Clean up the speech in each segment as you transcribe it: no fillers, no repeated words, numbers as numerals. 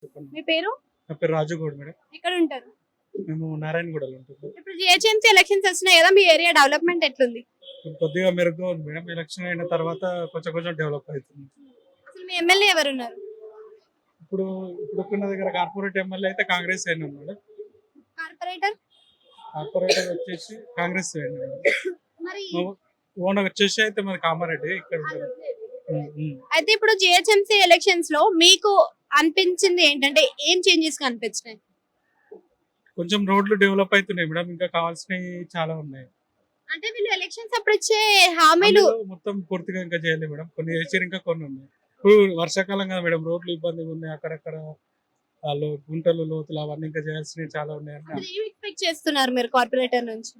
చెప్పండి. మీ పేరు? నా పేరు రాజుగౌడ్ మేడం. ఎక్కడ ఉంటారు? మేము నారాయణగూడలో ఉంటున్నాం. ఇప్పుడు జిహెచ్ఎంసీ ఎలక్షన్స్ వస్తున్నాయి కదా, మీ ఏరియా డెవలప్మెంట్ ఎట్లుంది? ఇప్పుడు కొద్దిగా మెరుగ్గా ఉంది మేడం. ఎలక్షన్ అయిన తర్వాత కొంచెం కొంచెం డెవలప్ అవుతుంది. అసలు మీ ఎమ్మెల్యే ఎవరు ఉన్నారు? ఇప్పుడు ఇప్పుడున్న దగ్గర కార్పొరేట్ ఎమ్మెల్యే అయితే కాంగ్రెస్ అయినాం మేడం. కార్పొరేటర్ కార్పొరేటర్ వచ్చేసి కాంగ్రెస్ అయినా మేడం. మరి ఓన్ వచ్చేసి అయితే మరి కామారెడ్డి ఇక్కడ ఉంటారు. అయితే ఇప్పుడు జిహెచ్ఎంసీ ఎలక్షన్స్ లో మీకు అనిపించింది ఏంటంటే ఏం చేంజెస్ కనిపించినాయి? కొంచెం రోడ్లు డెవలప్ అవుతున్నాయి మేడం. ఇంకా కావాల్సినవి చాలా ఉన్నాయి. అంటే వీళ్ళు ఎలక్షన్స్ అప్పుడు ఇచ్చే హామీలు అందులో మొత్తం పూర్తిగా ఇంకా చేయలేదు మేడం. కొన్ని చేసారు, ఇంకా కొన్ని ఉన్నాయి. ఇప్పుడు వర్షాకాలం కదా మేడం, రోడ్లు ఇబ్బందిగా ఉన్నాయి. అక్కడక్కడ వాళ్ళు గుంటలు లోతులు అవన్నీ ఇంకా చేయాల్సినవి చాలా ఉన్నాయని అసలు ఏం ఎక్స్పెక్ట్ చేస్తున్నారు మీరు కార్పొరేటర్ నుంచి?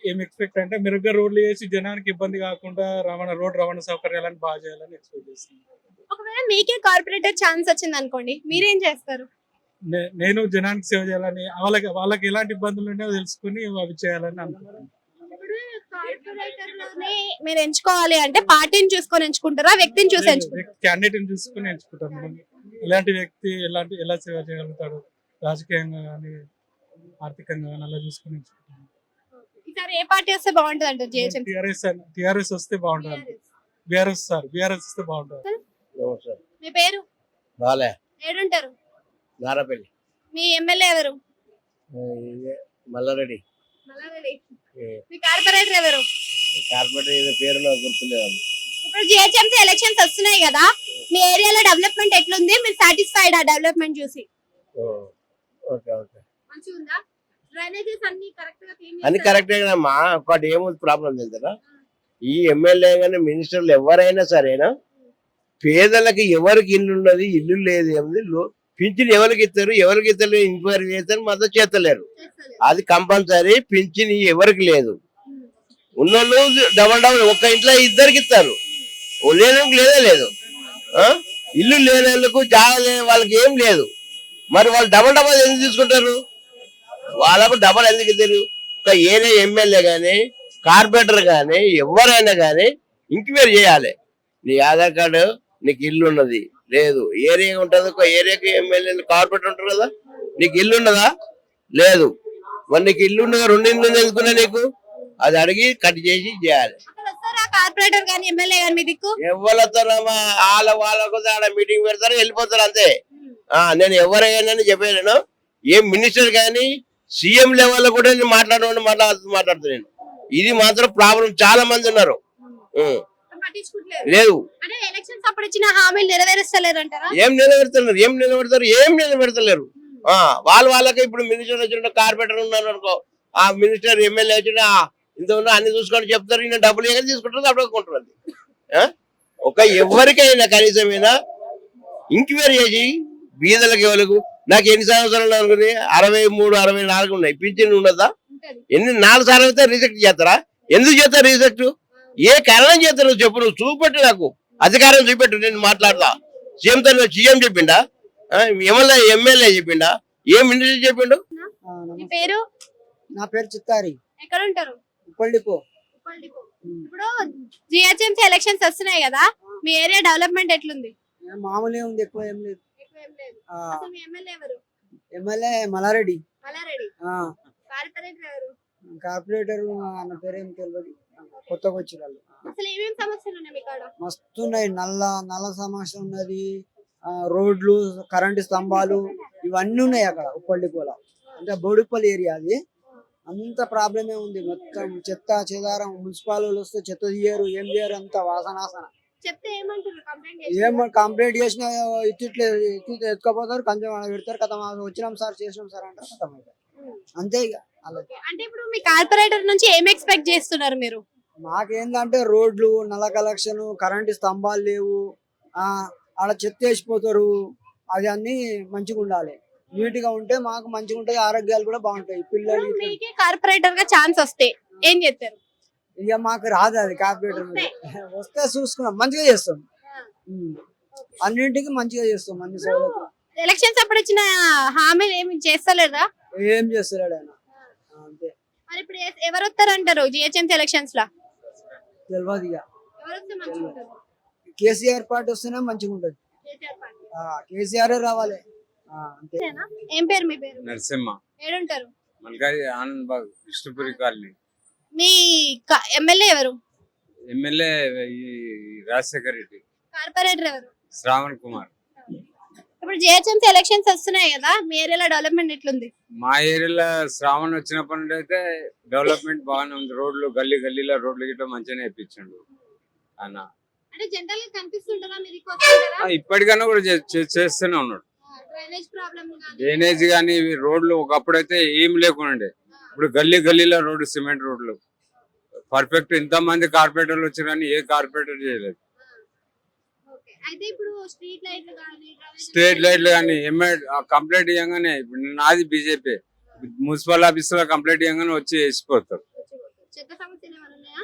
ఏం ఎక్స్పెక్ట్ అంటే మెరుగ్గా రోడ్లు వేసి జనానికి ఇబ్బంది కాకుండా రవాణా సౌకర్యాలను బాగా చేయాలని ఎక్స్పెక్ట్ చేస్తున్నాను. ఒకవేళ మీకే కార్పొరేటర్ ఛాన్స్ వచ్చింది అనుకోండి, మీరేం చేస్తారు? నేను జనానికి సేవ చేయాలని, వాళ్ళకి ఎలాంటి ఇబ్బందులు ఉన్నాయో తెలుసుకుని అవి చేయాలని అనుకుంటున్నాను. ఇప్పుడు కార్పొరేటర్ లోనే మీరు ఎంచుకోవాలి అంటే పార్టీని చూసుకొని ఎంచుకుంటారా, వ్యక్తిని చూసి ఎంచుకుంటారా? క్యాండిడేట్ చూసుకుని ఎంచుకుంటాం మేడం. ఎలాంటి వ్యక్తి ఎలా సేవ చేయగలుగుతాడు, రాజకీయంగా కానీ ఆర్థికంగా కానీ అలా చూసుకుని ఎంచుకుంటాం. ఈసారి ఏ పార్టీ వస్తే బాగుంటుంది అంటారు జిహెచ్ఎంసీ? టిఆర్ఎస్ వస్తే బాగుంటుంది. బీఆర్ఎస్ వస్తే బాగుంటుంది. మీ పేరు? బాలే ఏడుంటారు? నారపల్లి మీ ఎమ్మెల్యే ఎవరు? మల్లారెడ్డి మల్లారెడ్డి. మీ కార్పొరేటర్ ఎవరు? కార్పొరేటర్ ఏదో పేరు నాకు గుర్తులేదు. ఇప్పుడు జిహెచ్ఎంసీ ఎలక్షన్స్ వస్తున్నాయి కదా, మీ ఏరియాలో డెవలప్మెంట్ ఎట్లుంది? మీరు సాటిస్ఫైడ్ ఆ డెవలప్మెంట్ చూసి? ఓకే ఓకే మంచిగా ఉందా? డ్రైనేజెస్ అన్ని కరెక్ట్ గా క్లీన్ అన్ని కరెక్టే కదమ్మా. ఒకటి ఏముంది ప్రాబ్లం తెలుసా, ఈ ఎమ్మెల్యే కానీ మినిస్టర్లు ఎవరైనా సరేనా పేదలకి ఎవరికి ఇల్లు ఉన్నది, ఇల్లు లేదు, ఏముంది పింఛన్ ఎవరికి ఇస్తారు, ఎంక్వైరీ చేస్తారు, మొత్తం చేస్తలేరు. అది కంపల్సరీ. పింఛన్ ఎవరికి లేదు. ఉన్నోళ్ళు డబల్ ఒక్క ఇంట్లో ఇద్దరికి ఇస్తారు, లేని లేదే లేదు. ఇల్లు లేని వాళ్ళకు జాగా లేని వాళ్ళకి ఏం లేదు. మరి వాళ్ళు డబల్ ఎందుకు తీసుకుంటారు? వాళ్ళకు డబల్ ఎందుకు ఇద్దరు? ఒక ఏరియా ఎమ్మెల్యే కానీ కార్పొరేటర్ కానీ ఎవరైనా కానీ ఎంక్వైరీ చేయాలి. నీ ఆధార్ కార్డు, నీకు ఇల్లు ఉన్నది లేదు, ఏరియా ఉంటుంది, ఒక ఏరియాకి ఎమ్మెల్యే కార్పొరేటర్ ఉంటారు కదా, నీకు ఇల్లు ఉన్నదా లేదు, మరి నీకు ఇల్లు ఉన్నదా, 2 ఇల్లు తెలుసుకున్నా నీకు, అది అడిగి కట్ చేసి చేయాలి. కార్పొరేటర్ కానీ ఎమ్మెల్యే కానీ మీ దిక్కు ఎవరిస్తారమ్మా, వాళ్ళకు ఆడ మీటింగ్ పెడతారు, వెళ్ళిపోతారు అంతే. నేను ఎవరైనా చెప్పాను, ఏం మినిస్టర్ కానీ సీఎం లెవెల్లో కూడా నేను మాట్లాడుతున్నాను. ఇది మాత్రం ప్రాబ్లం చాలా మంది ఉన్నారు. లేదు, ఏం నిలబెడతలేరు. వాళ్ళకి ఇప్పుడు మినిస్టర్ వచ్చిన కార్పొరేటర్ ఉన్నారు అనుకో, ఆ మినిస్టర్ ఎమ్మెల్యే వచ్చిన ఇంత ఉన్నా అన్ని చూసుకొని చెప్తారు, ఈయన డబ్బులు ఏమైనా తీసుకుంటారు, అప్పుడుకుంటారు. ఒక ఎవరికైనా కనీసమైనా ఎంక్వైరీ చేసి బీదలకు ఎవరికి, నాకు ఎన్ని సంవత్సరాలు అనుకుని 63, 64 ఉన్నాయి, పింఛన్ ఉన్నదా? 4 సార్లు అయితే రిజెక్ట్ చేస్తారా? ఎందుకు చేస్తారు రిజెక్ట్? ఏ కారణం చేస్తారు చెప్పు, నువ్వు చూపెట్టు, నాకు అధికారం చూపెట్టు, నేను మాట్లాడతా. సీఎం చెప్పిండా, ఎమ్మెల్యే చెప్పిండా, ఏ మినిస్టర్ చెప్పిండు? పేరు? నా పేరు చిత్తారి. ఎక్కడ ఉంటారు? ఉప్పల్డిపో. ఇప్పుడు జిహెచ్ఎంసీ ఎలక్షన్స్ వస్తున్నాయి కదా, మీ ఏరియా డెవలప్మెంట్ ఎట్లుంది? మామూలే ఉంది, ఎక్కువ ఏం లేదు. ఎమ్మెల్యే మల్లారెడ్డి. కార్పొరేటర్ అన్న పేరు ఏం తెలియదు, కొత్తగా వచ్చిన వాళ్ళు. మస్తు ఉన్నాయి, నల్ల సమస్య ఉన్నది, రోడ్లు, కరెంటు స్తంభాలు, ఇవన్నీ ఉన్నాయి అక్కడ ఉప్పల్డిపోలో. అంటే బోడుపల్లి ఏరియా అది, అంత ప్రాబ్లమే ఉంది. మొత్తం చెత్త చెదారం, మున్సిపాల్ వస్తే చెత్త తీయరు, ఏం చేయరు, అంత వాసనాసన. కంప్లైంట్ చేసిన ఎత్తుకపోతారు, కొంచెం పెడతారు, కథ వచ్చినాం సార్, చేసినాం సార్ అంటారు, కథం అవుతారు, అంతే. ఇక అంటే ఇప్పుడు మీ కార్పొరేటర్ నుంచి ఏం ఎక్స్పెక్ట్ చేస్తున్నారు మీరు? మాకేందంటే రోడ్లు, నల్ల కలెక్షన్, కరెంటు స్తంభాలు లేవు, ఆడ చెత్త వేసిపోతారు, అది అన్ని మంచిగా ఉండాలి, నీట్ గా ఉంటే మాకు మంచిగా ఉంటది, ఆరోగ్యాలు కూడా బాగుంటాయి. పిల్లలు కార్పొరేటర్ గా ఛాన్స్ వస్తే ఏం చేస్తారు? ఇక మాకు రాదు అది, కార్పొరేటర్ వస్తే చూసుకున్నాం, మంచిగా చేస్తాం, అన్నింటికి మంచిగా చేస్తాం, అన్ని సౌలభ్యం. ఎలక్షన్స్ అప్పుడు ఇచ్చిన హామీలు ఏమి చేస్తలేదా? ఏం చేస్తలేడు ఆయన, అంతే. మరి ఇప్పుడు ఎవరు వస్తారంటారు జిహెచ్ఎంసీ ఎలక్షన్స్ లా? తెలియదు. ఇక కేసీఆర్ పార్టీ వస్తేనే మంచిగా ఉంటది. కేసీఆర్ రావాలి అంతే. ఏం పేరు మీ పేరు? నరసింహ ఏడుంటారు? మల్కారి ఆనంద్ బాగ్ విష్ణుపురి కాలనీ. మీ ఎమ్మెల్యే ఎవరు? ఎమ్మెల్యే ఈ రాజశేఖర్ రెడ్డి. కార్పొరేటర్ ఎవరు? శ్రావణ్ కుమార్. ఇప్పుడు జిహెచ్ఎంసీ ఎలక్షన్స్ వస్తున్నాయి కదా, మీ ఏరియాలో డెవలప్మెంట్ ఎట్లుంది? మా ఏరియాలో శ్రావణ్ వచ్చినప్పటి నుండి అయితే డెవలప్మెంట్ బాగానే ఉంది. రోడ్లు గల్లీలో రోడ్లు గిట్ట మంచిగానే వేయించండు అన్న. అంటే జనరల్ గా కనిపిస్తుంటారా మీరు ఇక్కడ వస్తుంటారా? ఇప్పటికైనా కూడా చేస్తూనే ఉన్నాడు. డ్రైనేజ్ ప్రాబ్లం డ్రైనేజ్ కానీ రోడ్లు ఒకప్పుడైతే ఏం లేకుండా, ఇప్పుడు గల్లీలో రోడ్డు సిమెంట్ రోడ్లు పర్ఫెక్ట్. ఇంతమంది కార్పొరేటర్లు వచ్చారు కానీ ఏ కార్పొరేటర్ చేయలేదు. అయితే ఇప్పుడు స్ట్రీట్ లైట్లు కానీ స్ట్రీట్ లైట్లు కానీ కంప్లైంట్ ఇవ్వగానే, ఇప్పుడు నాది బీజేపీ, మున్సిపల్ ఆఫీస్ లో కంప్లైంట్ ఇవ్వగానే వచ్చి వేసిపోతారు. చెత్త సమస్యలు ఏమైనా ఉన్నాయా?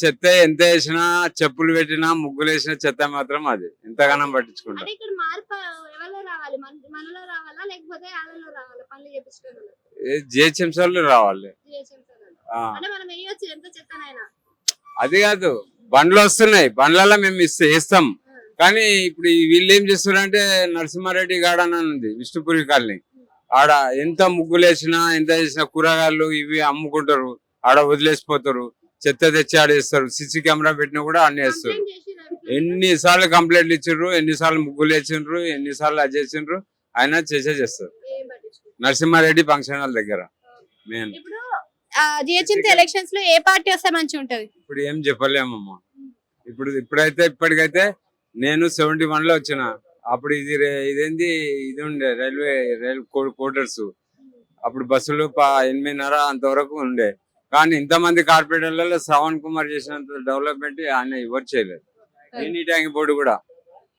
చెత్త ఎంత వేసినా, చెప్పులు పెట్టినా, ముగ్గులు వేసినా చెత్త మాత్రం అది ఎంతగానో పట్టించుకుంటారు. అంటే ఇక్కడ మార్పు ఎవరిలో రావాలి? మనలో రావాలా లేకపోతే వాళ్ళలో రావాలా? పనులు చేపించుకోవాలి జిహెచ్ఎంసీలు రావాలి. అంటే మనం వేయొచ్చు ఎంత చెత్తనైనా. అది కాదు, బండ్లు వస్తున్నాయి, బండ్లలో మేము వేస్తాం. కానీ ఇప్పుడు వీళ్ళు ఏం చేస్తున్నారంటే నరసింహారెడ్డి గార్డెన్ అని ఉంది విష్ణుపురి కాలనీ, ఆడ ఎంత ముగ్గులు వేసినా ఎంత చేసినా కూరగాయలు ఇవి అమ్ముకుంటారు, ఆడ వదిలేసిపోతారు. చెత్త తెచ్చి ఆడేస్తారు. సిసి కెమెరా పెట్టినా కూడా అన్ని వేస్తారు. ఎన్నిసార్లు కంప్లైంట్లు ఇచ్చిండ్రు, ఎన్నిసార్లు ముగ్గులు వేసిండ్రు, ఎన్నిసార్లు అది చేసిండ్రు, ఆయన చేస్తారు. నరసింహారెడ్డి ఫంక్షన్ హాల్ దగ్గర మెయిన్. ఇప్పుడు జిహెచ్ఎంసీ ఎలక్షన్స్ లో ఏ పార్టీ వస్తే మంచిగా ఉంటది? ఇప్పుడు ఏం చెప్పలేమమ్మా. ఇప్పటికైతే నేను 71 లో వచ్చిన. అప్పుడు ఇది ఉండే రైల్ కోటర్స్. అప్పుడు బస్సులు 8:30 అంతవరకు ఉండే. కానీ ఇంతమంది కార్పొరేటర్లలో శ్రవణ్ కుమార్ చేసినంత డెవలప్మెంట్ ఆయన ఎవరు చేయలేదు. ఎనీ ట్యాంక్ బోర్డు కూడా